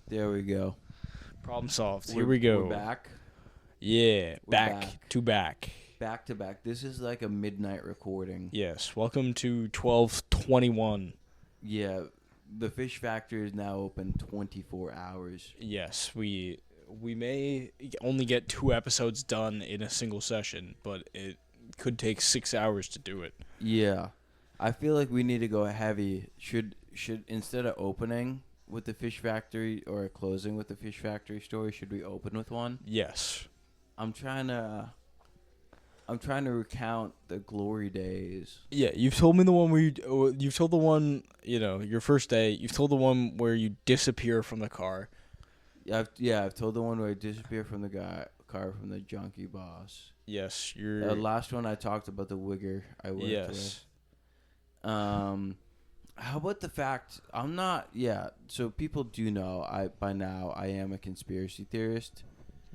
There we go. Problem solved. Here We're, we go. We're back. Yeah, We're back back. to back. Back to back. This is like a midnight recording. Yes, welcome to 12:21. Yeah, the fish factory is now open 24 hours. Yes, we may only get 2 episodes done in a single session, but it could take 6 hours to do it. Yeah. I feel like we need to go heavy. Should instead of opening with the fish factory or closing with the fish factory story, should we open with one? Yes. I'm trying to recount the glory days. Yeah, you've told me the one where you've told the one, your first day. You've told the one where you disappear from the car. I've told the one where I disappeared from the car from the junkie boss. Yes, The last one I talked about the wigger I worked with. How about the fact I'm not? Yeah, so people do know by now I am a conspiracy theorist.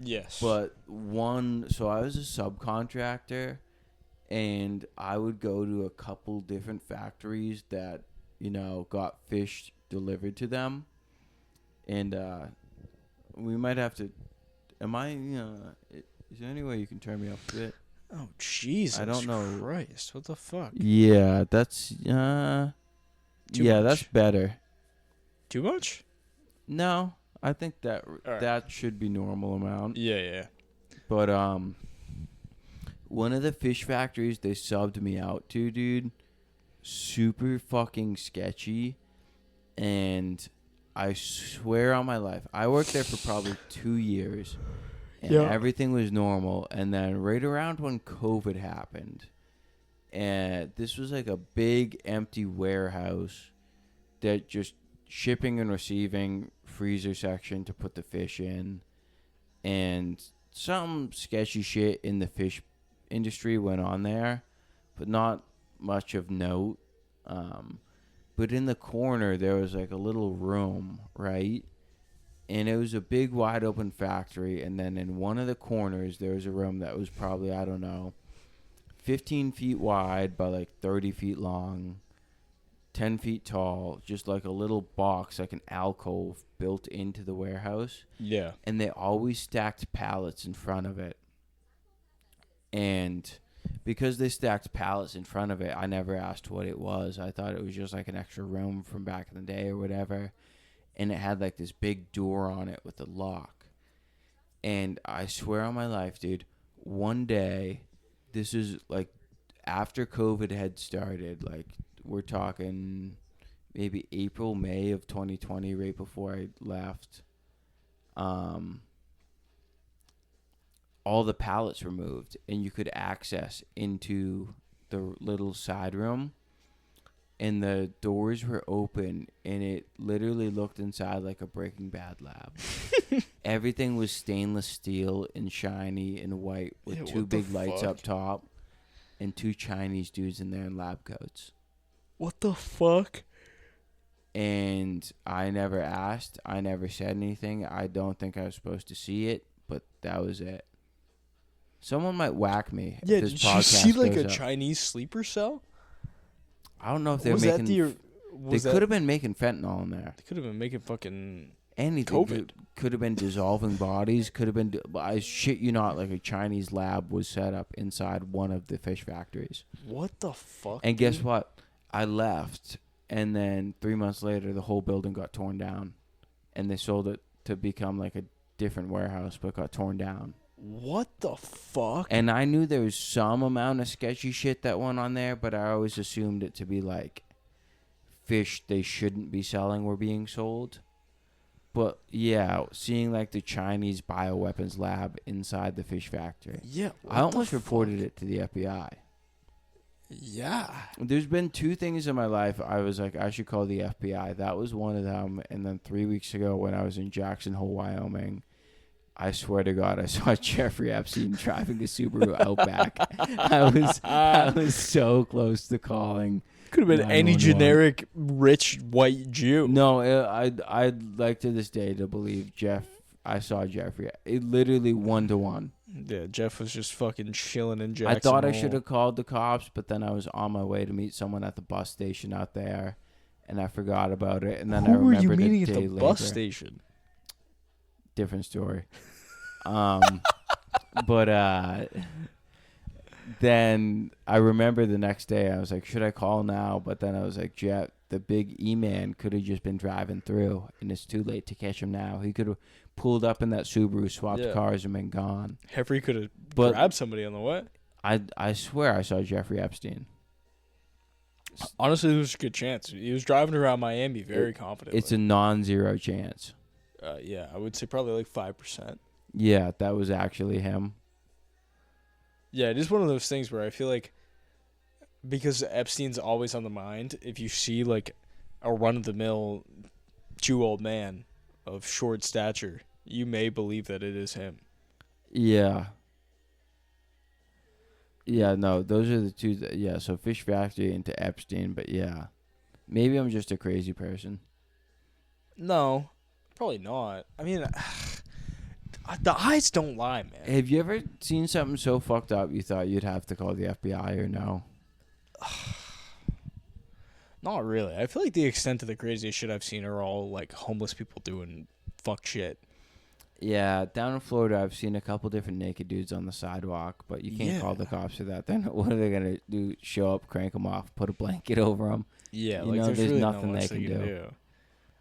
Yes. But so I was a subcontractor, and I would go to a couple different factories that got fish delivered to them, and we might have to. Is there any way you can turn me up a bit? Oh Jesus! I don't know. Christ, what the fuck? Yeah, that's Too much. that's better. Too much? No, I think that right. that should be normal amount. Yeah. But one of the fish factories they subbed me out to, dude, super fucking sketchy, and I swear on my life, I worked there for probably 2 years. And everything was normal. And then right around when COVID happened, and this was like a big empty warehouse that just shipping and receiving, freezer section to put the fish in. And some sketchy shit in the fish industry went on there, but not much of note. But in the corner, there was like a little room, right? And it was a big, wide open factory. And then in one of the corners, there was a room that was probably, 15 feet wide by like 30 feet long, 10 feet tall, just like a little box, like an alcove built into the warehouse. Yeah. And they always stacked pallets in front of it. And because they stacked pallets in front of it, I never asked what it was. I thought it was just like an extra room from back in the day or whatever. And it had like this big door on it with a lock. And I swear on my life, dude, one day, this is like after COVID had started, like we're talking maybe April, May of 2020, right before I left. All the pallets were moved, and you could access into the little side room. And the doors were open, and it literally looked inside like a Breaking Bad lab. Everything was stainless steel and shiny and white with two big lights up top and 2 Chinese dudes in there in lab coats. What the fuck? And I never asked. I never said anything. I don't think I was supposed to see it, but that was it. Someone might whack me. Yeah, if this did you podcast see like a goes up. Chinese sleeper cell? I don't know if they were Was making. that They could have been making fentanyl in there. They could have been making fucking Anything. COVID. Could have been dissolving bodies. Could have been. I shit you not. Like a Chinese lab was set up inside one of the fish factories. What the fuck? And guess what? I left, and then 3 months later, the whole building got torn down, and they sold it to become like a different warehouse, but got torn down. What the fuck? And I knew there was some amount of sketchy shit that went on there, but I always assumed it to be like fish they shouldn't be selling were being sold. But yeah, seeing like the Chinese bioweapons lab inside the fish factory. Yeah. I almost reported it to the FBI. Yeah. There's been 2 things in my life I was like, I should call the FBI. That was one of them. And then 3 weeks ago when I was in Jackson Hole, Wyoming, I swear to God, I saw Jeffrey Epstein driving a Subaru Outback. I was so close to calling. Could have been any generic rich white Jew. No, I'd like to this day to believe I saw Jeffrey. It literally 1-to-1. Yeah, Jeff was just fucking chilling in Jackson I thought I Hole. should have called the cops, but then I was on my way to meet someone at the bus station out there, and I forgot about it. And then I Who were remembered you meeting a at day the later. bus station? different story. But then I remember the next day I was like, should I call now? But then I was like, Jet, the big E-man could have just been driving through, and it's too late to catch him now. He could have pulled up in that Subaru, swapped cars, and been gone. Jeffrey could have grabbed somebody on the way. I swear I saw Jeffrey Epstein. Honestly, there's a good chance. He was driving around Miami very confidently. It's a non-zero chance. Yeah, I would say probably like 5%. Yeah, that was actually him. Yeah, it is one of those things where I feel like because Epstein's always on the mind, if you see like a run-of-the-mill Jew old man of short stature, you may believe that it is him. Yeah. Yeah, no, those are the two. So Fish Factory into Epstein, but yeah. Maybe I'm just a crazy person. No, probably not. I mean, the eyes don't lie, man. Have you ever seen something so fucked up you thought you'd have to call the FBI or no? Not really. I feel like the extent of the craziest shit I've seen are all like homeless people doing fuck shit. Yeah, down in Florida, I've seen a couple different naked dudes on the sidewalk, but you can't call the cops for that. Then what are they gonna do? Show up, crank them off, put a blanket over them? Yeah, you know, there's really nothing they can do.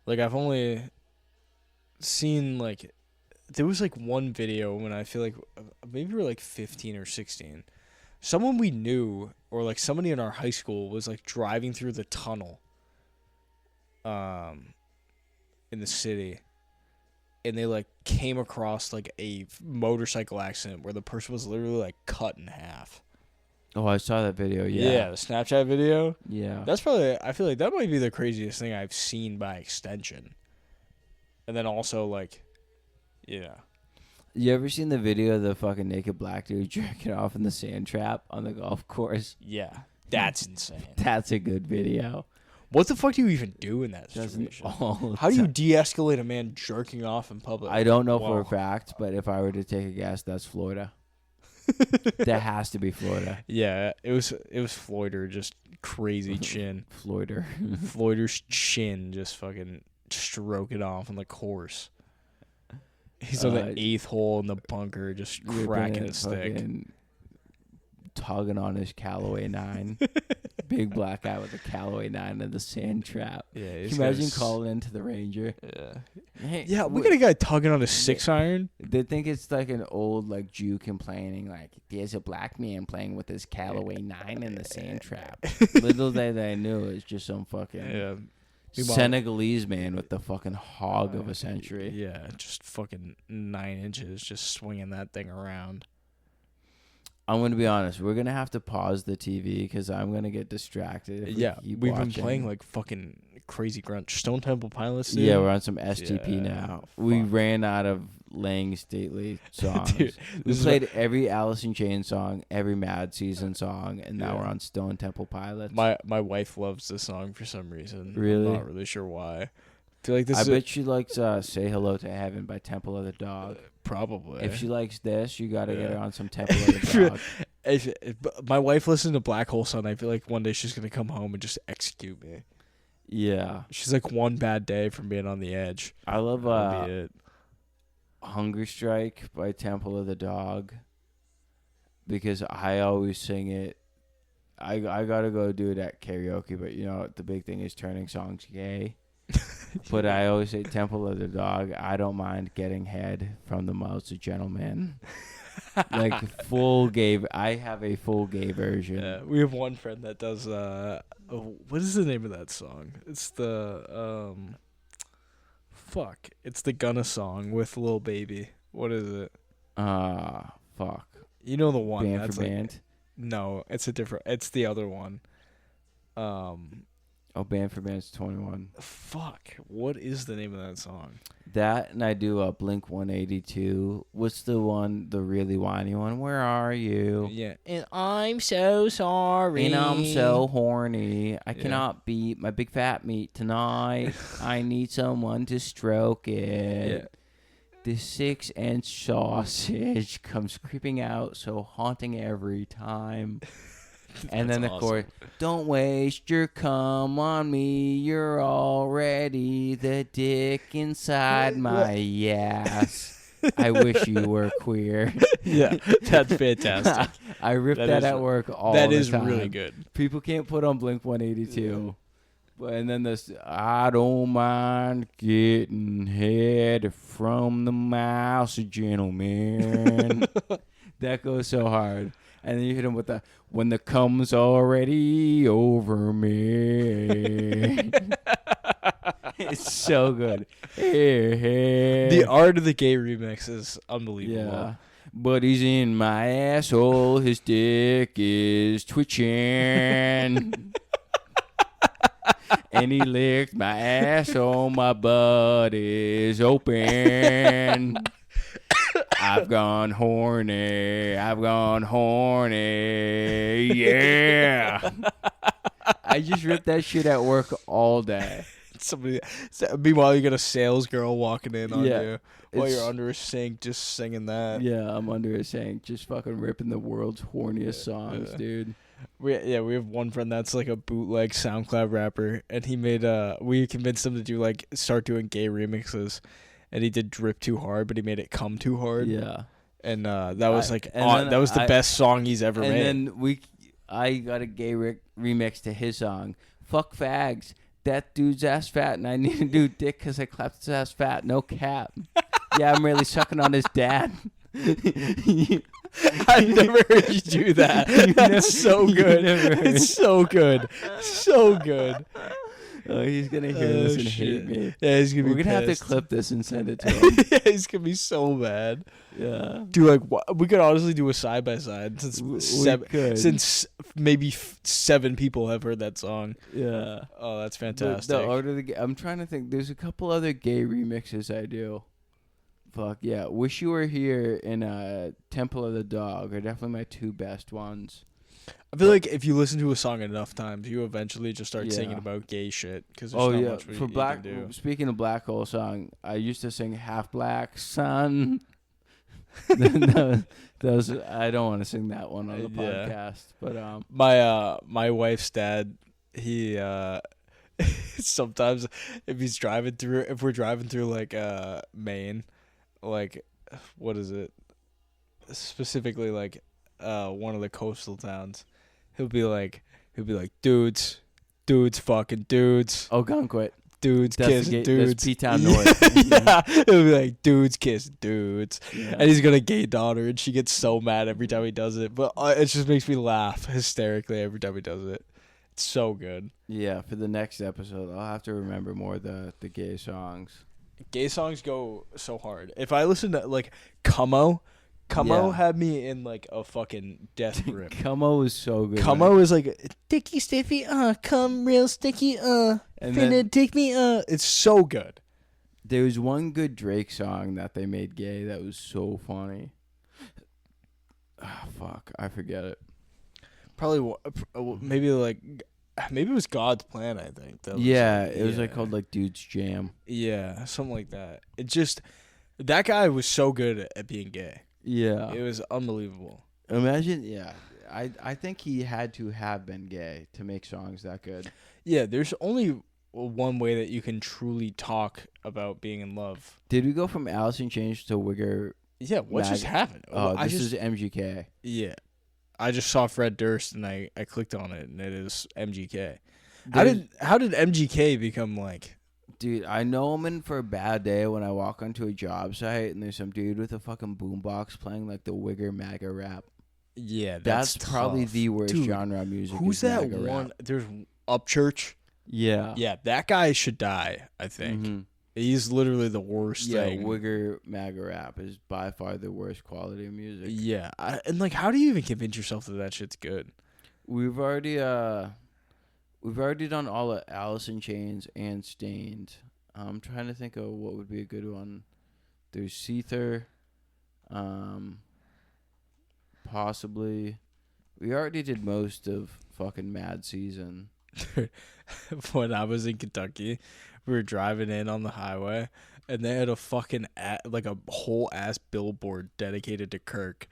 Like I've only seen like there was like one video when I feel like maybe we were like 15 or 16. Someone we knew or like somebody in our high school was like driving through the tunnel in the city, and they like came across like a motorcycle accident where the person was literally like cut in half. Oh, I saw that video. Yeah, the Snapchat video. Yeah, that's probably. I feel like that might be the craziest thing I've seen by extension. And then also like, yeah. You ever seen the video of the fucking naked black dude jerking off in the sand trap on the golf course? Yeah, that's insane. That's a good video. What the fuck do you even do in that situation? How do you de-escalate a man jerking off in public? I don't know for a fact, but if I were to take a guess, that's Florida. That has to be Florida. Yeah, it was Floyder, just crazy chin. Floyder's chin just fucking stroking off on the course. He's on the 8th hole in the bunker, just cracking a stick. Tugging on his Callaway 9. Big black guy with a Callaway 9 in the sand trap. Yeah, can you imagine calling into the Ranger? Yeah. Hey, yeah, we got a guy tugging on a 6-iron. They think it's like an old like Jew complaining, like, there's a black man playing with his Callaway 9 in the sand trap. Little they knew it was just some fucking Senegalese man with the fucking hog of a century. Yeah, just fucking 9 inches, just swinging that thing around. I'm going to be honest. We're going to have to pause the TV because I'm going to get distracted. We've been playing like fucking crazy grunge. Stone Temple Pilots, dude. Yeah, we're on some STP now. We ran out of Lang Stately songs. Dude, we played every Alice in Chains song, every Mad Season song, and now we're on Stone Temple Pilots. My wife loves this song for some reason. Really? I'm not really sure why. Feel like this I bet she likes Say Hello to Heaven by Temple of the Dog. Probably. If she likes this, you got to get her on some Temple of the Dog. If my wife listens to Black Hole Sun, I feel like one day she's going to come home and just execute me. Yeah. She's like one bad day from being on the edge. I love Hunger Strike by Temple of the Dog because I always sing it. I got to go do it at karaoke, but you know, the big thing is turning songs gay. But I always say Temple of the Dog. I don't mind getting head from the mouths of gentlemen. Like full gay. I have a full gay version. Yeah, we have one friend that does. What is the name of that song? It's the It's the Gunna song with Lil Baby. What is it? Fuck. You know the one. Band that's for like, Band? No, it's a different. It's the other one. Band for Band's 21. Fuck. What is the name of that song? That, and I do Blink 182. What's the one, the really whiny one? Where are you? Yeah. And I'm so sorry. And I'm so horny. I cannot beat my big fat meat tonight. I need someone to stroke it. Yeah. The 6-inch sausage comes creeping out, so haunting every time. And then the awesome. chorus, don't waste your cum on me, you're already the dick inside my ass. I wish you were queer. Yeah, that's fantastic. I rip that at work all the time. That is really good. People can't put on Blink 182. And then this, I don't mind getting head from the mouse, gentleman. That goes so hard. And then you hit him with the, when the cum's already over me. It's so good. The art of the gay remix is unbelievable. Yeah. But he's in my asshole. His dick is twitching. And he licked my asshole. My butt is open. I've gone horny. I've gone horny. Yeah. I just ripped that shit at work all day. Meanwhile, you got a sales girl walking in on Yeah, you while it's- you're under a sink just singing that. Yeah, I'm under a sink, just fucking ripping the world's horniest songs, dude. We have one friend that's like a bootleg SoundCloud rapper, and he made we convinced him to do like start doing gay remixes, and he did Drip Too Hard, but he made it Come Too Hard. Yeah. And that was then that was the best song he's ever And made. then I got a gay remix to his song, Fuck Fags. That dude's ass fat, and I need a new dick because I clapped his ass fat. No cap. Yeah, I'm really sucking on his dad. I've never heard you do that. That's so good. It's so good. So good. Oh, he's gonna hear this and hate me. Yeah, he's gonna be We're gonna have to pissed. clip this and send it to him. Yeah, he's gonna be so mad. Yeah. We could honestly do a side by side since maybe 7 people have heard that song. Yeah. Oh, that's The fantastic. art of the I'm trying to think. There's a couple other gay remixes I do. Fuck yeah. Wish You Were Here and Temple of the Dog are definitely my 2 best ones. I feel like if you listen to a song enough times, you eventually just start singing Yeah. about gay shit. Because Oh not yeah, much for you Black. can do. Speaking of Black Hole song, I used to sing Half Black Sun. Those I don't want to sing that one on the podcast, but My wife's dad, he sometimes if we're driving through like Maine, like what is it? Specifically like one of the coastal towns, he'll be like dudes, fucking dudes, Ogunquit. dudes That's kiss dudes. That's P-Town North. Yeah, he'll be like dudes kiss dudes. Yeah. And he's got a gay daughter, and she gets so mad every time he does it. But it just makes me laugh hysterically every time he does it. It's so good. Yeah, for the next episode, I'll have to remember more of the gay songs. Gay songs go so hard. If I listen to like Como Yeah. had me in like a fucking death grip. Como is so good. Como is like sticky stiffy, come real sticky, And finna then take me, It's so good. there was one good Drake song that they made gay that was so funny. Ah, fuck, I forget it. Probably maybe it was God's Plan. I think. That was Yeah, like- it was like yeah. called like Dude's Jam. Yeah, something like that. It just that guy was so good at being gay. Yeah. It was unbelievable. Imagine, yeah. I think he had to have been gay to make songs that good. Yeah, there's only one way that you can truly talk about being in love. Did we go from Alice in Chains to Wigger? Yeah, what just happened? Oh, this is MGK. Yeah. I just saw Fred Durst and I clicked on it and it is MGK. There's- How did MGK become like? Dude, I know I'm in for a bad day when I walk onto a job site and there's some dude with a fucking boombox playing like the Wigger MAGA rap. Yeah, That's probably tough. the worst Dude, genre of music. Who's is that MAGA one? rap. There's Upchurch. Yeah. Yeah, that guy should die. I think Mhm. he's literally the worst Yeah, thing. Wigger MAGA rap is by far the worst quality of music. Yeah, and like, how do you even convince yourself that shit's good? We've already done all of Alice in Chains and Stained. I'm trying to think of what would be a good one. There's Seether, possibly. We already did most of fucking Mad Season. When I was in Kentucky, we were driving in on the highway, and they had a fucking like a whole ass billboard dedicated to Kirk.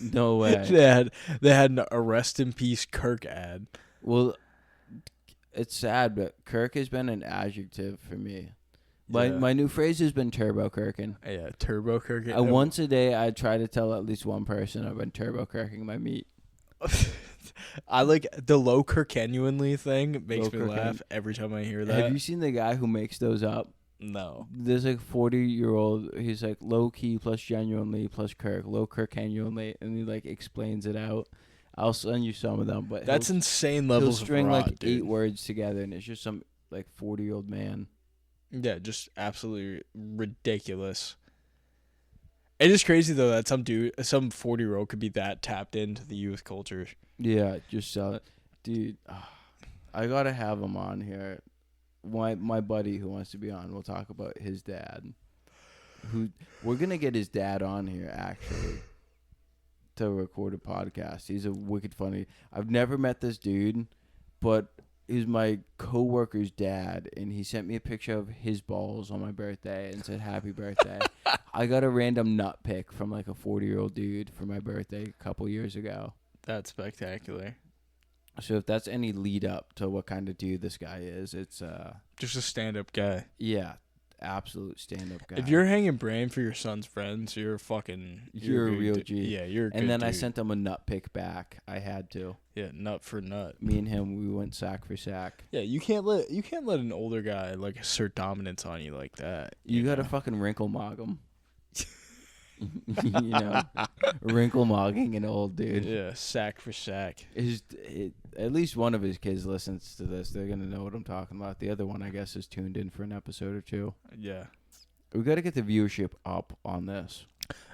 No way. they had an rest in peace Kirk ad. Well, it's sad, but Kirk has been an adjective for me. My new phrase has been turbo kirking. Yeah, turbo kirking. Once a day, I try to tell at least one person I've been turbo kirking my meat. I like the low Kirkenuanly thing. Makes me laugh every time I hear that. Have you seen the guy who makes those up? No. There's like 40-year-old. He's like low key plus genuinely plus Kirk, low Kirkenuanly, and he like explains it out. I'll send you some of them, but that's insane levels he'll string of rot, like dude. 8 words together, and it's just some like 40-year-old man. Yeah, just absolutely ridiculous. It is crazy though that some 40-year-old could be that tapped into the youth culture. Yeah, just sell it, dude. I gotta have him on here. My buddy who wants to be on, we'll talk about his dad. We're gonna get his dad on here actually to record a podcast. He's a wicked funny. I've never met this dude, but he's my coworker's dad, and he sent me a picture of his balls on my birthday and said happy birthday. I got a random nut pic from like a 40-year-old dude for my birthday a couple years ago. That's spectacular. So if that's any lead up to what kind of dude this guy is, it's just a stand-up guy. Yeah, absolute stand-up guy. If you're hanging brain for your son's friends, you're a real G. Yeah, you're a good And then dude. I sent him a nut pic back. I had to. Yeah, nut for nut. Me and him, we went sack for sack. Yeah, you can't let an older guy like assert dominance on you like that. You gotta fucking wrinkle mog him. You know, wrinkle mogging an old dude. Yeah, sack for sack. At least one of his kids listens to this. They're gonna know what I'm talking about. The other one, I guess, is tuned in for an episode or two. Yeah, we gotta get the viewership up on this.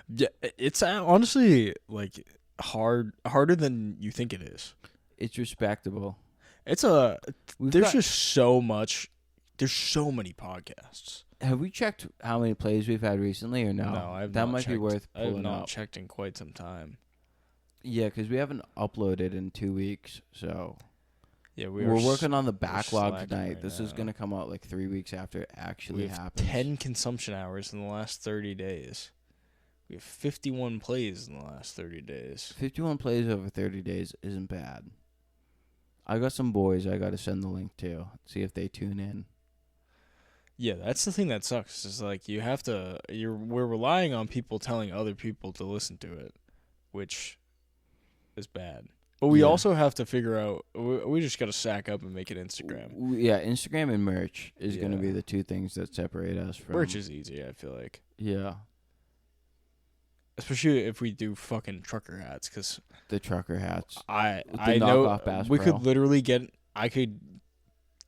Yeah, it's honestly like harder than you think it is. It's respectable. There's just so much. There's so many podcasts. Have we checked how many plays we've had recently or no? No, I've that not might checked. be worth pulling I have not up. checked in quite some time. Yeah, because we haven't uploaded in 2 weeks, so yeah, we're working on the backlog slacking tonight. right This now. is gonna come out like 3 weeks after it actually we have happens. 10 consumption hours in the last 30 days. We have 51 plays in the last 30 days. 51 plays over 30 days isn't bad. I got some boys I got to send the link to. See if they tune in. Yeah, that's the thing that sucks. Is like we're relying on people telling other people to listen to it, which is bad. But we also have to figure out. We just got to sack up and make it Instagram. Yeah, Instagram and merch is going to be the 2 things that separate us from. Merch is easy, I feel like. Yeah. Especially if we do fucking trucker hats, because the trucker hats. I knockoff know Bass we Pro. could literally get. I could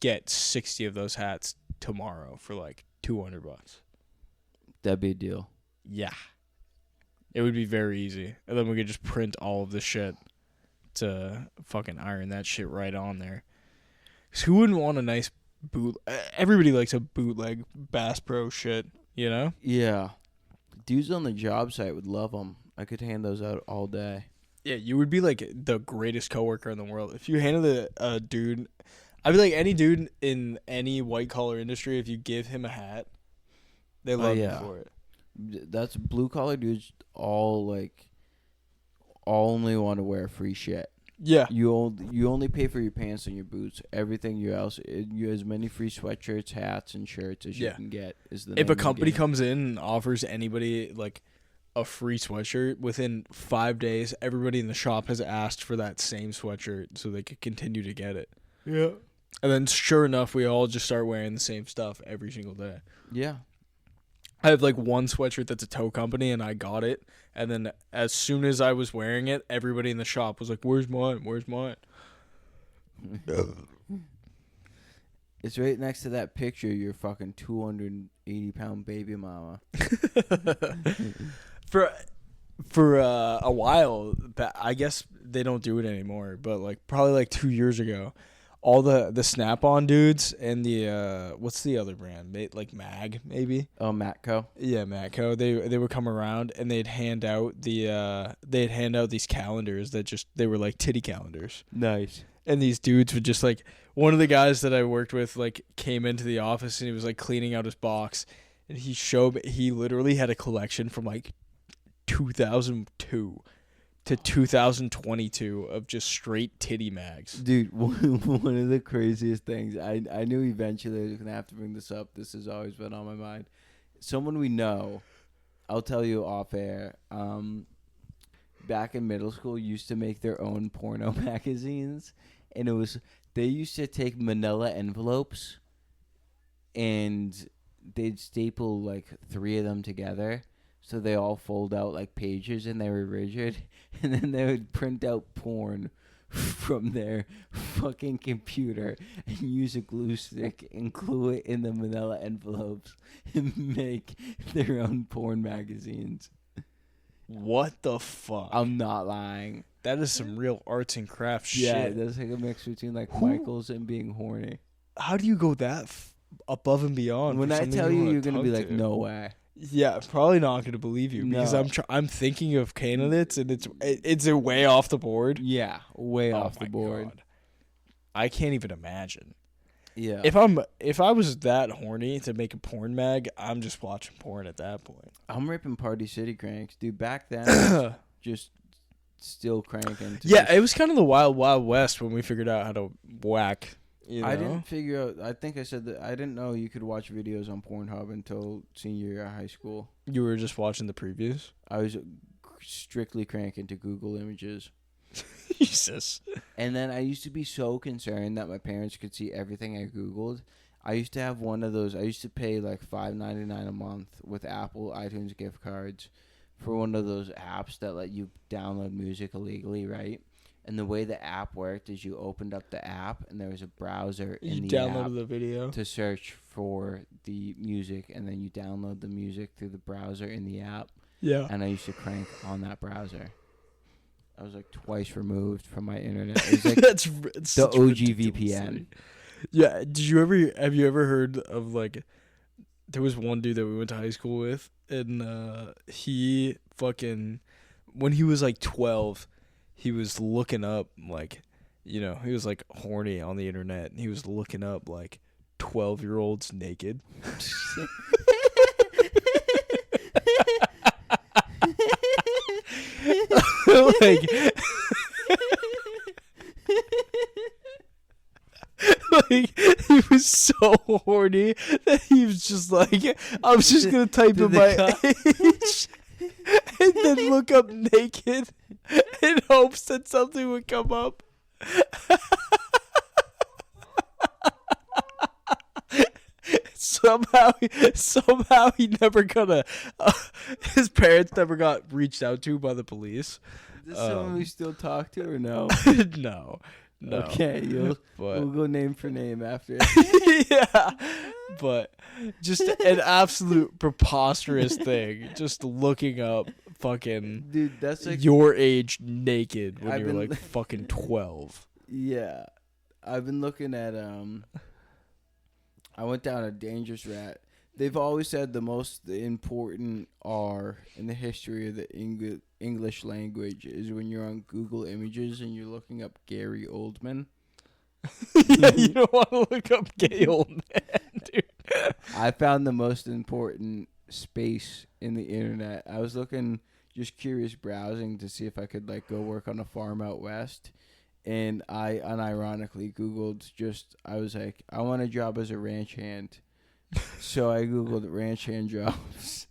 get 60 of those hats tomorrow for like $200. That'd be a deal. Yeah, it would be very easy, and then we could just print all of the shit to fucking iron that shit right on there. 'Cause who wouldn't want a nice boot? Everybody likes a bootleg Bass Pro shit, you know? Yeah. Dudes on the job site would love them. I could hand those out all day. Yeah, you would be like the greatest coworker in the world if you handed a dude. I'd be like any dude in any white collar industry. If you give him a hat, they love you for it. That's blue collar dudes. All only want to wear free shit. Yeah, you only pay for your pants and your boots. Everything you as many free sweatshirts, hats, and shirts as you can get is the. If a company comes in and offers anybody like a free sweatshirt, within 5 days, everybody in the shop has asked for that same sweatshirt so they could continue to get it. Yeah. And then sure enough, we all just start wearing the same stuff every single day. Yeah. I have like one sweatshirt that's a tow company, and I got it. And then as soon as I was wearing it, everybody in the shop was like, "Where's mine? Where's mine?" It's right next to that picture of your fucking 280-pound baby mama. For a while, I guess they don't do it anymore. But like probably like 2 years ago, all the Snap-on dudes and the what's the other brand? Like Mag maybe. Oh, Matco. Yeah, Matco. They would come around and they'd hand out these calendars that they were like titty calendars. Nice. And these dudes would just like, one of the guys that I worked with like came into the office and he was like cleaning out his box, and he literally had a collection from like 2002 to 2022 of just straight titty mags. Dude, one of the craziest things, I knew eventually I was going to have to bring this up. This has always been on my mind. Someone we know, I'll tell you off air, back in middle school used to make their own porno magazines. And they used to take manila envelopes and they'd staple like 3 of them together. So they all fold out like pages and they were rigid. And then they would print out porn from their fucking computer and use a glue stick and glue it in the manila envelopes and make their own porn magazines. What the fuck? I'm not lying. That is some real arts and crafts shit. Yeah, that's like a mix between like Michael's and being horny. How do you go that above and beyond? When I tell you, you're gonna be like, no way. Yeah, probably not gonna believe you because I'm thinking of candidates and it's a way off the board. Yeah, way off the board. God. I can't even imagine. Yeah. If I was that horny to make a porn mag, I'm just watching porn at that point. I'm ripping Party City cranks, dude. Back then, just still cranking. Yeah, it was kind of the wild west when we figured out how to whack. You know? I didn't figure out. I think I said that I didn't know you could watch videos on Pornhub until senior year of high school. You were just watching the previews? I was strictly cranking to Google Images. Jesus. And then I used to be so concerned that my parents could see everything I Googled. I used to have one of those. I used to pay like $5.99 a month with Apple iTunes gift cards for one of those apps that let you download music illegally, right? And the way the app worked is you opened up the app and there was a browser in the app. You downloaded the video to search for the music, and then you download the music through the browser in the app. Yeah. And I used to crank on that browser. I was like twice removed from my internet. It was like it's the OG VPN. Yeah. Have you ever heard of like, there was one dude that we went to high school with, and he fucking, when he was like 12, he was looking up like, you know, he was like horny on the internet, and he was looking up like 12-year-olds naked. like he was so horny that he was just like, I was just gonna type in my age and then look up naked in hopes that something would come up. Somehow he never got his parents never got reached out to by the police. Is this someone we still talk to or no? No. Okay, we'll go name for name after. Yeah, but just an absolute preposterous thing. Just looking up fucking dude, that's like your age naked when you're like fucking 12. Yeah, I've been looking at I went down a dangerous rat. They've always said the most important R in the history of the English language is when you're on Google Images and you're looking up Gary Oldman. Yeah, you don't want to look up gay old man, dude. I found the most important space in the internet. I was looking, just curious, browsing to see if I could like go work on a farm out west. And I unironically Googled I was like, I want a job as a ranch hand. So I Googled ranch hand jobs.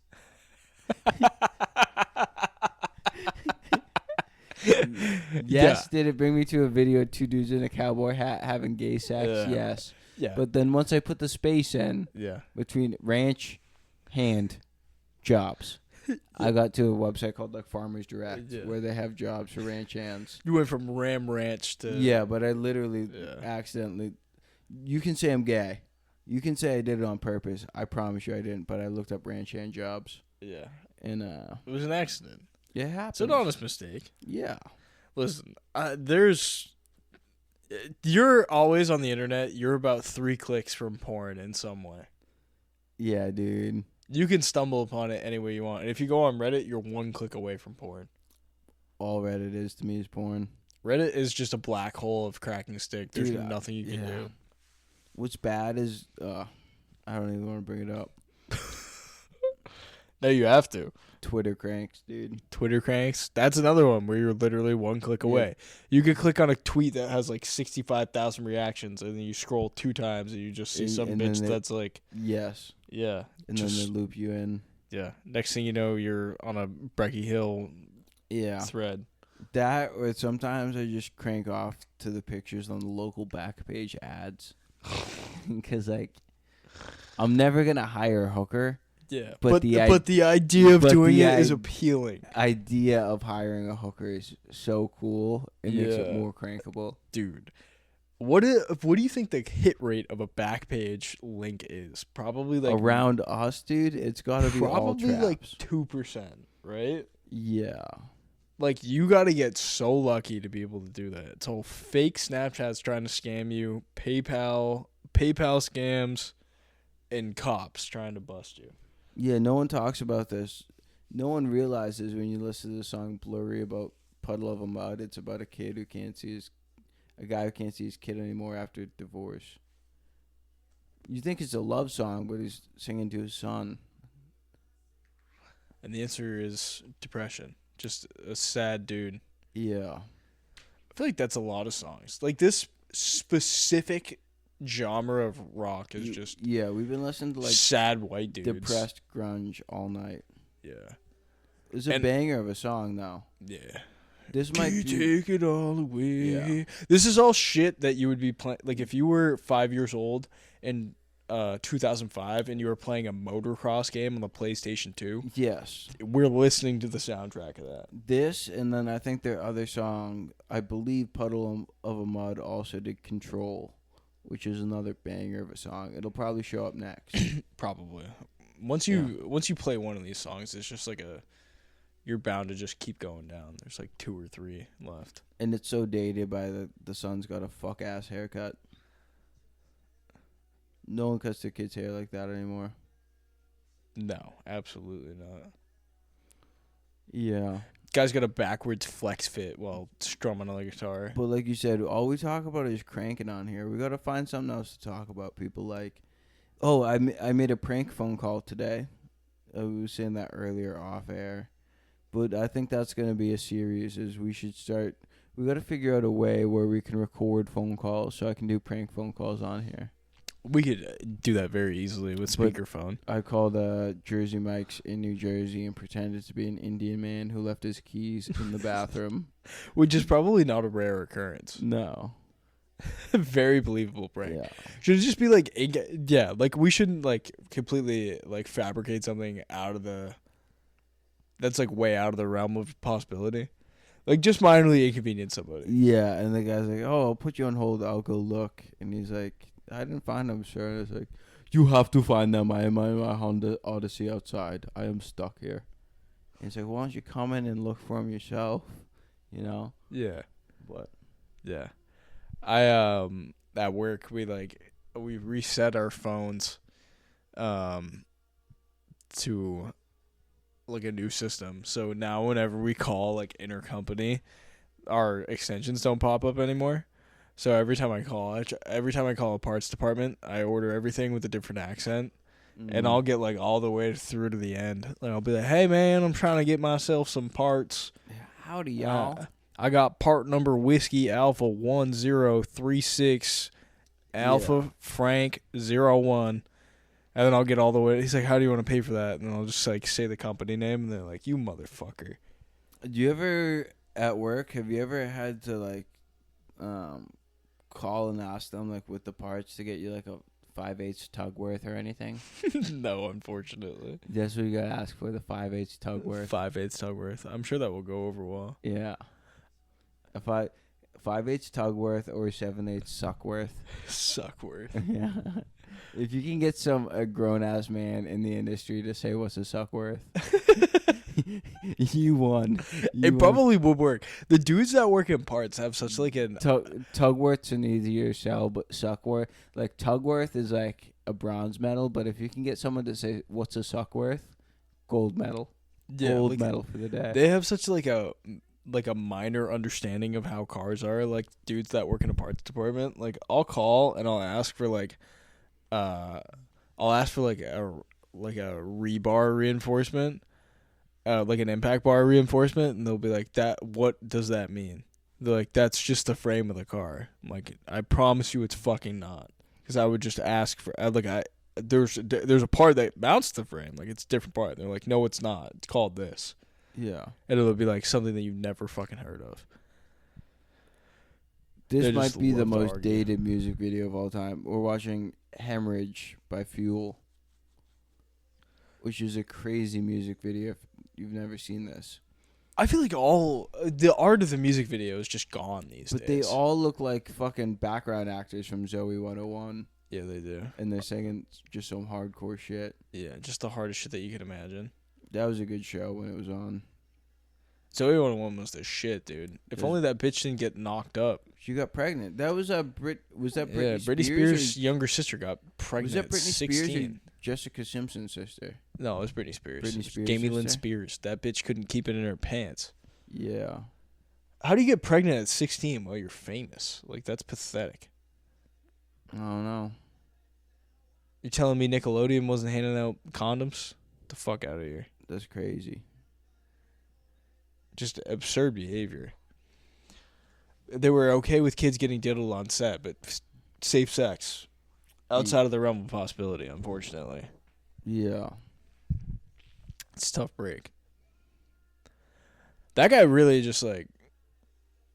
Yes. Yeah. Did it bring me to a video of 2 dudes in a cowboy hat having gay sex? Yeah. Yes. Yeah. But then once I put the space in between ranch hand jobs, I got to a website called like Farmers Direct where they have jobs for ranch hands. You went from Ram Ranch to... Yeah, but I literally accidentally... You can say I'm gay. You can say I did it on purpose. I promise you I didn't, but I looked up ranch hand jobs. Yeah. And it was an accident. It happened. It's an honest mistake. Yeah. Listen, you're always on the internet. You're about 3 clicks from porn in some way. Yeah, dude. You can stumble upon it any way you want. And if you go on Reddit, you're 1 click away from porn. All Reddit is to me is porn. Reddit is just a black hole of cracking stick. There's nothing you can do. What's bad is I don't even want to bring it up. No, you have to. Twitter cranks, dude. Twitter cranks. That's another one where you're literally one click away. You could click on a tweet that has like 65,000 reactions, and then you scroll 2 times, and you just see some bitch that's like, yes, yeah, and then they loop you in. Yeah. Next thing you know, you're on a Brecky Hill thread. That, or sometimes I just crank off to the pictures on the local back page ads, because like, I'm never gonna hire a hooker. Yeah, but the idea of doing it is appealing. Idea of hiring a hooker is so cool. It makes it more crankable, dude. What do you think the hit rate of a back page link is? Probably like around us, dude. It's got to be probably all like 2%, right? Yeah. Like, you got to get so lucky to be able to do that. So fake Snapchats trying to scam you, PayPal scams, and cops trying to bust you. Yeah, no one talks about this. No one realizes when you listen to the song Blurry about Puddle of a Mud, it's about a guy who can't see his kid anymore after divorce. You think it's a love song, but he's singing to his son. And the answer is depression. Just a sad dude. Yeah. I feel like that's a lot of songs. Like, this specific genre of rock is just we've been listening to like sad white dudes, depressed grunge all night. Yeah, it's a banger of a song though. Yeah, this might be take it all away. Yeah. This is all shit that you would be playing. Like, if you were 5 years old in 2005 and you were playing a motocross game on the PlayStation 2. Yes, we're listening to the soundtrack of that. This, and then I think their other song, I believe Puddle of a Mud also did Control, which is another banger of a song. It'll probably show up next. Probably. Once you play one of these songs, it's just like you're bound to just keep going down. There's like 2 or 3 left. And it's so dated by the son's got a fuck ass haircut. No one cuts their kids' hair like that anymore. No, absolutely not. Yeah. Guy's got a backwards flex fit while strumming on the guitar. But like you said, all we talk about is cranking on here. We got to find something else to talk about. People like, oh, I made a prank phone call today. We were saying that earlier off air. But I think that's going to be a series. We got to figure out a way where we can record phone calls so I can do prank phone calls on here. We could do that very easily with speakerphone. I called Jersey Mike's in New Jersey and pretended to be an Indian man who left his keys in the bathroom. Which is probably not a rare occurrence. No. Very believable prank. Yeah. Should it just be like, like we shouldn't like completely like fabricate something that's like way out of the realm of possibility. Like, just minorly inconvenience somebody. Yeah, and the guy's like, oh, I'll put you on hold. I'll go look. And he's like, I didn't find them, sir. And it's like, you have to find them. I am in my Honda Odyssey outside. I am stuck here. And he's like, why don't you come in and look for them yourself? You know? Yeah. But yeah. I at work we reset our phones to like a new system. So now whenever we call like intercompany, our extensions don't pop up anymore. So every time I call a parts department, I order everything with a different accent, and I'll get like all the way through to the end. Like, I'll be like, "Hey man, I'm trying to get myself some parts. Howdy y'all. I got part number Whiskey Alpha 1036 Alpha Frank 01." And then I'll get all the way. He's like, "How do you want to pay for that?" And I'll just like say the company name, and they're like, "You motherfucker." Do you ever at work? Have you ever had to like call and ask them like with the parts to get you like a 5/8 Tugworth or anything? No, unfortunately. That's what you gotta ask for, the 5/8 Tugworth. 5/8 Tugworth. I'm sure that will go over well. Yeah. If 5/8 Tugworth or 7/8 Suckworth. Suckworth. Yeah. If you can get a grown ass man in the industry to say what's a Suckworth, you won. Probably would work. The dudes that work in parts have such like an Tugworth's an easier sell, but Suckworth, like Tugworth is like a bronze medal, but if you can get someone to say what's a Suckworth, gold medal. Yeah, gold medal for the day. They have such like a minor understanding of how cars are. Like dudes that work in a parts department, like I'll call and I'll ask for like a rebar reinforcement, like an impact bar reinforcement, and they'll be like, "That what does that mean?" They're like, "That's just the frame of the car." I'm like, I promise you, it's fucking not. Because I would just ask for there's a part that mounts the frame, like it's a different part. They're like, "No, it's not. It's called this." Yeah. And it'll be like something that you've never fucking heard of. This They might just be the love to most argue. dated music video of all time. We're watching Hemorrhage by Fuel, which is a crazy music video if you've never seen this. I feel like all the art of the music video is just gone these But days. they all look like fucking background actors from Zoe 101. Yeah, they do. And they're singing just some hardcore shit. Yeah, just the hardest shit that you can imagine. That was a good show when it was on. Zoe 101 was the shit, dude. If only that bitch didn't get knocked up. She got pregnant. That was a was that Britney Yeah, Britney Spears' younger sister got pregnant. Was that at Britney 16. Spears or Jessica Simpson's sister? No, it was Britney Spears. Britney Spears' Jamie Lynn sister? Spears. That bitch couldn't keep it in her pants. Yeah. How do you get pregnant at 16 while you're famous? Like, that's pathetic. I don't know. You're telling me Nickelodeon wasn't handing out condoms? Get the fuck out of here. That's crazy. Just absurd behavior. They were okay with kids getting diddled on set, but safe sex outside of the realm of possibility, unfortunately. Yeah. It's a tough break. That guy really just like,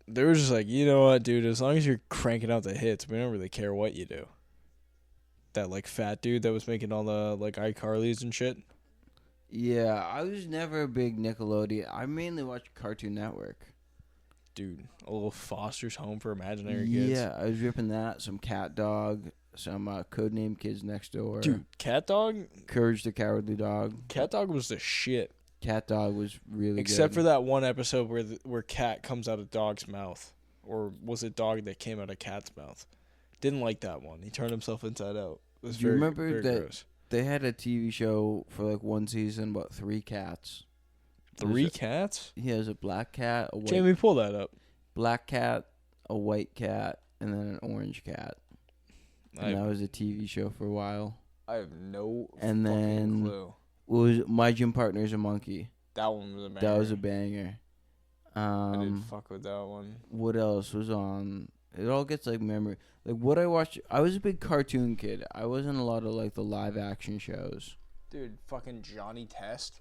they were just like, you know what, dude, as long as you're cranking out the hits, we don't really care what you do. That like fat dude that was making all the like iCarly's and shit. Yeah, I was never a big Nickelodeon. I mainly watched Cartoon Network. Dude, a little Foster's Home for Imaginary Kids. Yeah, I was ripping that. Some Cat Dog. Some Codename Kids Next Door. Dude, Cat Dog? Courage the Cowardly Dog. Cat Dog was the shit. Cat Dog was really Except good. for that one episode where cat comes out of dog's mouth. Or was it dog that came out of cat's mouth? Didn't like that one. He turned himself inside out. It was Do you remember very that gross. they had a TV show for like one season about 3 cats? 3 cats? He has a black cat, a white Jamie, pull that up. black cat, a white cat, and then an orange cat. And that was a TV show for a while. I have no And fucking then clue. was My Gym Partner's a Monkey. That one was a banger. That was a banger. I didn't fuck with that one. What else was on? It all gets like memory. Like what I watched. I was a big cartoon kid. I wasn't a lot of like the live action shows. Dude, fucking Johnny Test.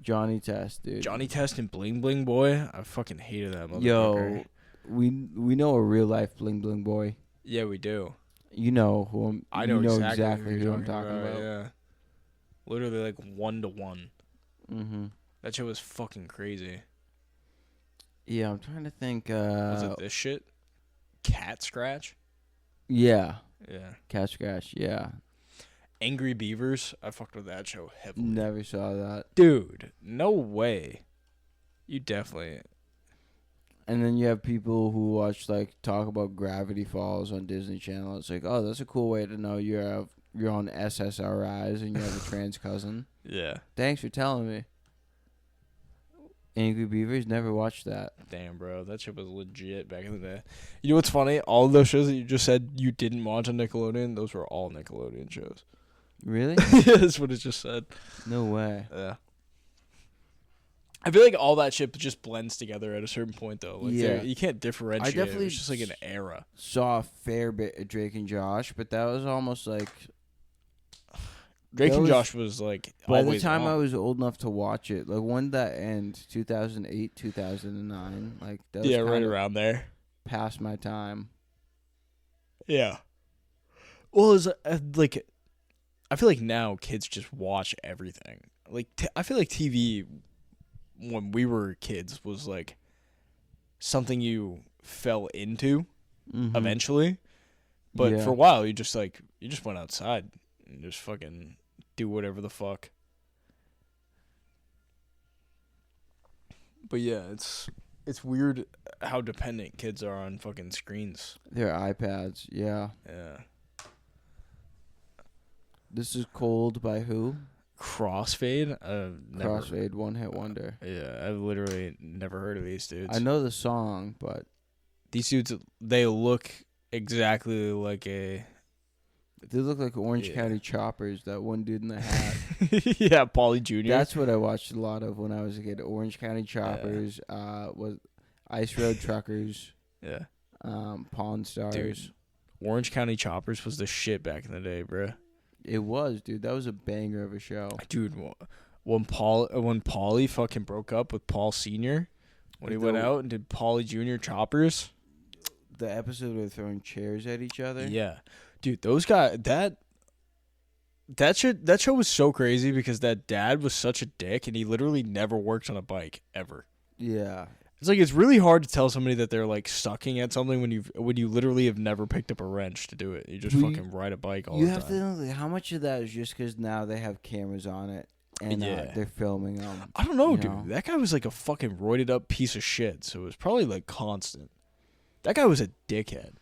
Johnny Test, dude. Johnny Test and Bling Bling Boy. I fucking hated that motherfucker. Yo, we know a real life bling bling boy. Yeah, we do. You know who I'm. I know, you know exactly who I'm talking about. Yeah. Literally like 1-to-1. Mm-hmm. That shit was fucking crazy. Yeah, I'm trying to think. Was it this shit? Cat Scratch? Yeah, Yeah. Cat Scratch. Yeah, Angry Beavers? I fucked with that show heavily. never saw that. Dude, no way. You definitely... And then you have people who watch like talk about Gravity Falls on Disney Channel. It's like, oh, that's a cool way to know you're on SSRIs and you have a trans cousin. Yeah. Thanks for telling me. Angry Beavers, never watched that. Damn, bro. That shit was legit back in the day. You know what's funny? All of those shows that you just said you didn't watch on Nickelodeon, those were all Nickelodeon shows. Really? Yeah, that's what it just said. No way. Yeah. I feel like all that shit just blends together at a certain point, though. Like, Yeah. you can't differentiate. I definitely It's just like an era. Saw a fair bit of Drake and Josh, but that was almost like Drake that and was- Josh was like by the always time on. I was old enough to watch it. Like when did that end? 2008, 2009. Like that was Yeah, right kinda around there. past my time. Yeah. Well, it's like, I feel like now kids just watch everything. Like, I feel like TV when we were kids was like something you fell into Mhm. eventually, but Yeah. for a while you just went outside and just fucking do whatever the fuck. But yeah, it's weird how dependent kids are on fucking screens. Their iPads. Yeah. Yeah. This is Cold by who? Crossfade? Crossfade, One Hit Wonder. Yeah, I've literally never heard of these dudes. I know the song, but These dudes, they look exactly like a They look like Orange County Choppers. That one dude in the hat. Yeah, Pauly Jr. That's what I watched a lot of when I was a kid. Orange County Choppers. Was Ice Road Truckers. Yeah. Pawn Stars. Dude, Orange County Choppers was the shit back in the day, bruh. It was, dude. That was a banger of a show. Dude, when Pauly fucking broke up with Paul Sr., when he went out and did Pauly Jr. Choppers. The episode where they're throwing chairs at each other. Yeah. Dude, those guys, that show was so crazy because that dad was such a dick and he literally never worked on a bike ever. Yeah. It's like it's really hard to tell somebody that they're like sucking at something when you literally have never picked up a wrench to do it. You just fucking ride a bike all the time. You have to know like, how much of that is just because now they have cameras on it and they're filming them. I don't know, dude. That guy was like a fucking roided up piece of shit, so it was probably like constant. That guy was a dickhead.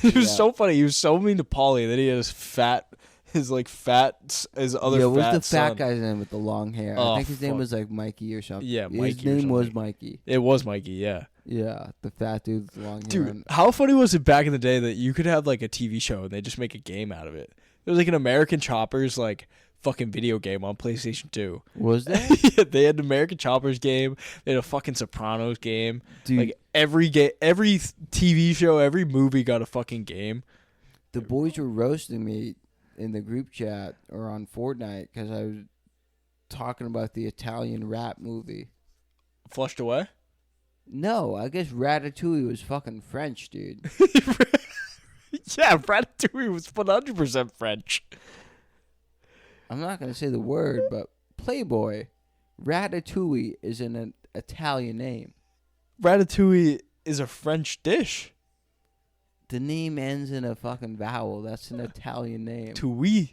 It was so funny. He was so mean to Pauly that he had his other fat what's the fat son. guy's name with the long hair? I think his name was like Mikey or something. Yeah, Mikey. His name was Mikey. It was Mikey, yeah. Yeah, the fat dude with the long hair. Dude, how funny was it back in the day that you could have like a TV show and they just make a game out of it? There was like an American Choppers like fucking video game on PlayStation 2. Was there? Yeah, they had an American Choppers game. They had a fucking Sopranos game. Dude, like every TV show, every movie got a fucking game. The boys were roasting me in the group chat or on Fortnite because I was talking about the Italian rap movie. Flushed Away? No, I guess Ratatouille was fucking French, dude. Yeah, Ratatouille was 100% French. I'm not going to say the word, but Playboy, Ratatouille is an Italian name. Ratatouille is a French dish. The name ends in a fucking vowel. That's an Italian name. Touille.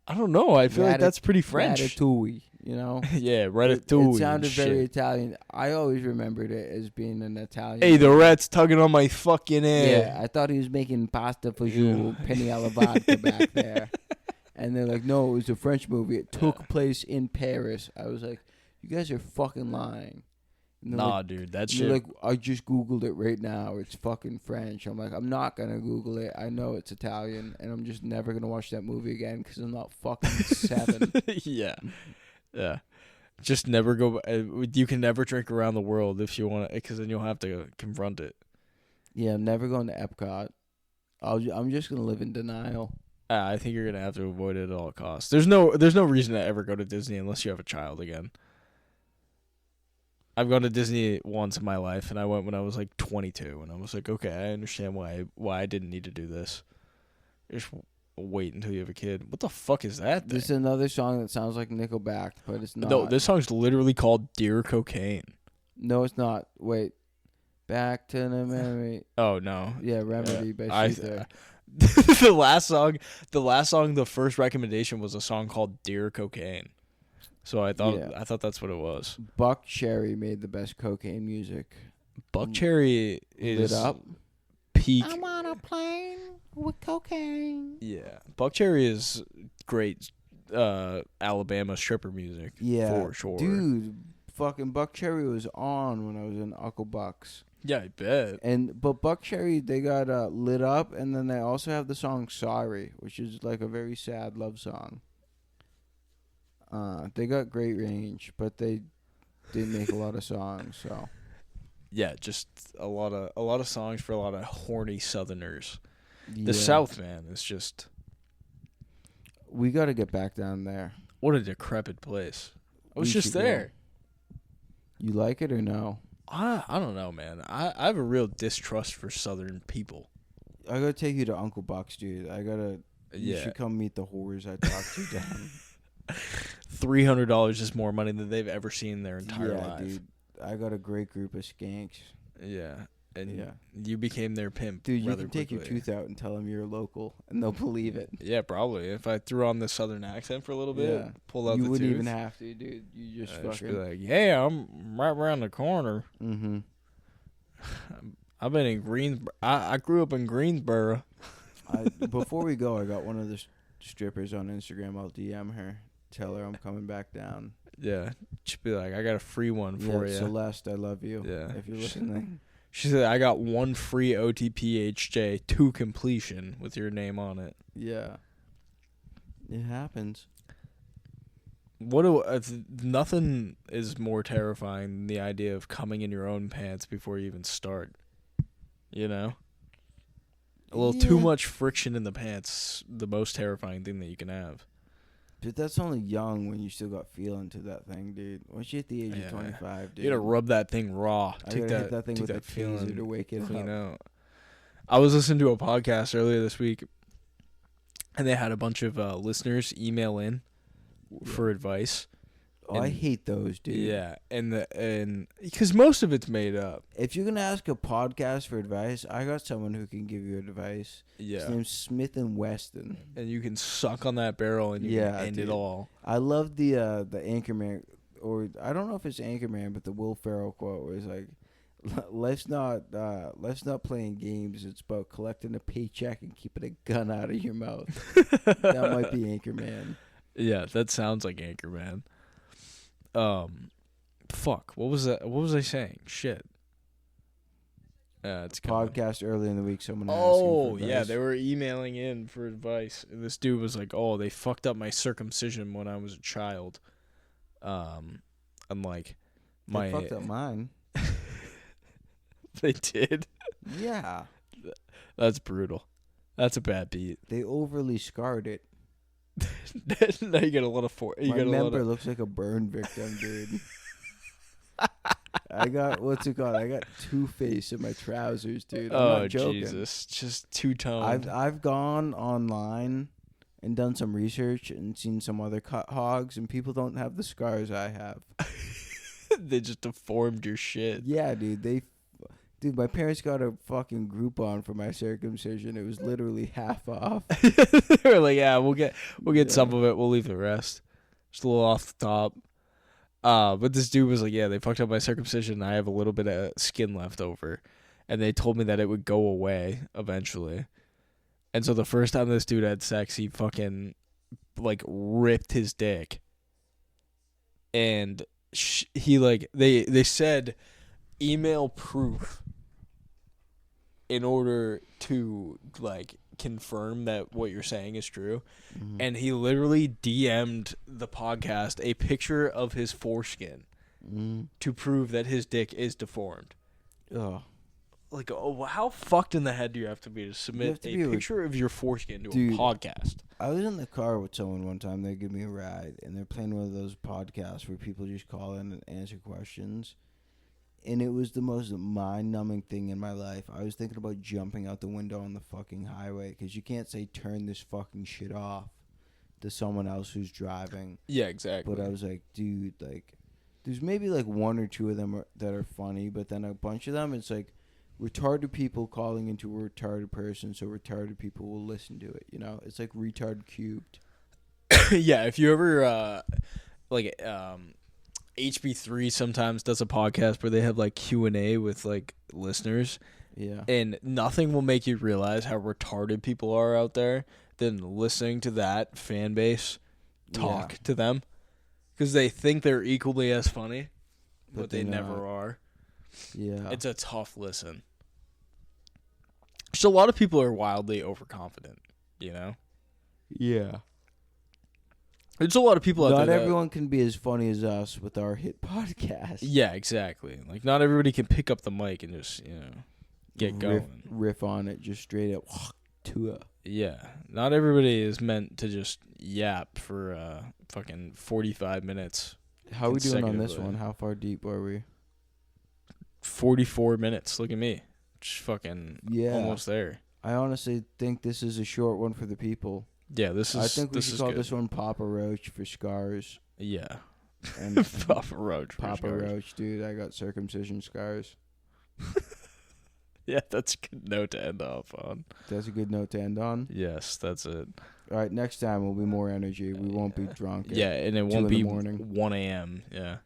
I don't know. I feel like that's pretty French. Ratatouille, you know? Yeah, Ratatouille. It sounded very Italian. I always remembered it as being an Italian. Hey, the rat's tugging on my fucking ass. Yeah, I thought he was making pasta fagioli, penny alla vodka back there. And they're like, no, it was a French movie. It took place in Paris. I was like, you guys are fucking lying. Nah, like, dude, that shit. shit. Like, I just Googled it right now. It's fucking French. I'm like, I'm not going to Google it. I know it's Italian. And I'm just never going to watch that movie again because I'm not fucking 7. Yeah. Yeah. Just never go. You can never drink around the world if you want to, because then you'll have to confront it. Yeah, I'm never going to Epcot. I'm just going to live in denial. I think you're going to have to avoid it at all costs. There's no reason to ever go to Disney unless you have a child again. I've gone to Disney once in my life, and I went when I was like 22, and I was like, okay, I understand why I didn't need to do this. Just wait until you have a kid. What the fuck is that? This is another song that sounds like Nickelback, but it's not. No, this song's literally called Dear Cocaine. No, it's not. Wait. Back to the memory. Oh, no. Yeah, Remedy by Shooter. The last song, the first recommendation was a song called Dear Cocaine. So I thought that's what it was. Buck Cherry made the best cocaine music. Buck Cherry is Lit Up. Peak. I'm on a plane with cocaine. Yeah, Buck Cherry is great. Alabama stripper music. Yeah, for sure, dude. Fucking Buck Cherry was on when I was in Uncle Buck's. Yeah, I bet. But Buck Cherry, they got Lit Up, and then they also have the song Sorry, which is like a very sad love song. They got great range, but they didn't make a lot of songs, so. Yeah, just a lot of songs for a lot of horny Southerners. Yeah. The South, man, is just. We got to get back down there. What a decrepit place. I was just there. You like it or no? I don't know, man. I have a real distrust for Southern people. I gotta take you to Uncle Buck's, dude. You should come meet the whores I talked to down. $300 is more money than they've ever seen in their entire life. Dude. I got a great group of skanks. Yeah. And you became their pimp. Dude, you rather can take quickly. your tooth out and tell them you're local, and they'll believe it. Yeah, probably. If I threw on the Southern accent for a little bit, pulled out the tooth. You wouldn't even have to, dude. You just fucking. Be like, yeah, I'm right around the corner. Mm-hmm. I've been in Greensboro. I grew up in Greensboro. Before we go, I got one of the strippers on Instagram. I'll DM her. Tell her I'm coming back down. Yeah. She'd be like, I got a free one for you. Celeste, I love you. Yeah. If you're listening. She said, I got one free OTPHJ to completion with your name on it. Yeah. It happens. Nothing is more terrifying than the idea of coming in your own pants before you even start. You know? A little too much friction in the pants, the most terrifying thing that you can have. But that's only young when you still got feeling to that thing, dude. Once you hit the age of 25, dude. You gotta rub that thing raw. Hit that thing with a taser to wake it clean up. out. I was listening to a podcast earlier this week, and they had a bunch of listeners email in for advice. Oh, I hate those, dude. Yeah, and because most of it's made up. If you're gonna ask a podcast for advice, I got someone who can give you advice. Yeah, his name's Smith and Weston, and you can suck on that barrel and you can end it all. I love the Anchorman, or I don't know if it's Anchorman, but the Will Ferrell quote was like, "Life's not playing games. It's about collecting a paycheck and keeping a gun out of your mouth." That might be Anchorman. Yeah, that sounds like Anchorman. Fuck. What was that? What was I saying? Shit. It's podcast early in the week. Someone asking for advice. Yeah, they were emailing in for advice, and this dude was like, "Oh, they fucked up my circumcision when I was a child." I'm like, they fucked up mine. They did. Yeah. That's brutal. That's a bad beat. They overly scarred it. Now you get a lot of My member looks like a burn victim, dude. I got what's it called? I got Two-Face in my trousers, dude. I'm not joking. Jesus, just two-toned. I've gone online and done some research and seen some other cut hogs, and people don't have the scars I have. They just deformed your shit. Yeah, dude. Dude, my parents got a fucking Groupon for my circumcision. It was literally half off. They were like, "Yeah, we'll get some of it. We'll leave the rest. Just a little off the top." But this dude was like, "Yeah, they fucked up my circumcision. I have a little bit of skin left over, and they told me that it would go away eventually." And so the first time this dude had sex, he fucking like ripped his dick, and he like they said, email proof in order to like confirm that what you're saying is true. Mm-hmm. And he literally DM'd the podcast a picture of his foreskin to prove that his dick is deformed. Oh, like, how fucked in the head do you have to be to submit a picture of your foreskin to a podcast? I was in the car with someone one time. They give me a ride, and they're playing one of those podcasts where people just call in and answer questions. And it was the most mind-numbing thing in my life. I was thinking about jumping out the window on the fucking highway because you can't say turn this fucking shit off to someone else who's driving. Yeah, exactly. But I was like, dude, like, there's maybe like one or two of them that are funny, but then a bunch of them, it's like retarded people calling into a retarded person, so retarded people will listen to it. You know, it's like retard cubed. Yeah, if you ever HB3 sometimes does a podcast where they have like Q&A with like listeners. Yeah. And nothing will make you realize how retarded people are out there than listening to that fan base talk to them. Because they think they're equally as funny, but they never are. Yeah. It's a tough listen. Just a lot of people are wildly overconfident, you know? Yeah. There's a lot of people out there. Not everyone can be as funny as us with our hit podcast. Yeah, exactly. Like, not everybody can pick up the mic and just, get going. Riff on it, just straight up to it. Yeah. Not everybody is meant to just yap for fucking 45 minutes. How are we doing on this one? How far deep are we? 44 minutes. Look at me. Just fucking almost there. I honestly think this is a short one for the people. Yeah, I think we should call this one Papa Roach for scars. Yeah. And Papa Roach. Papa Roach, dude. I got circumcision scars. Yeah, that's a good note to end off on. That's a good note to end on? Yes, that's it. All right, next time will be more energy. We won't be drunk. Yeah, and it won't be 1 a.m. Yeah.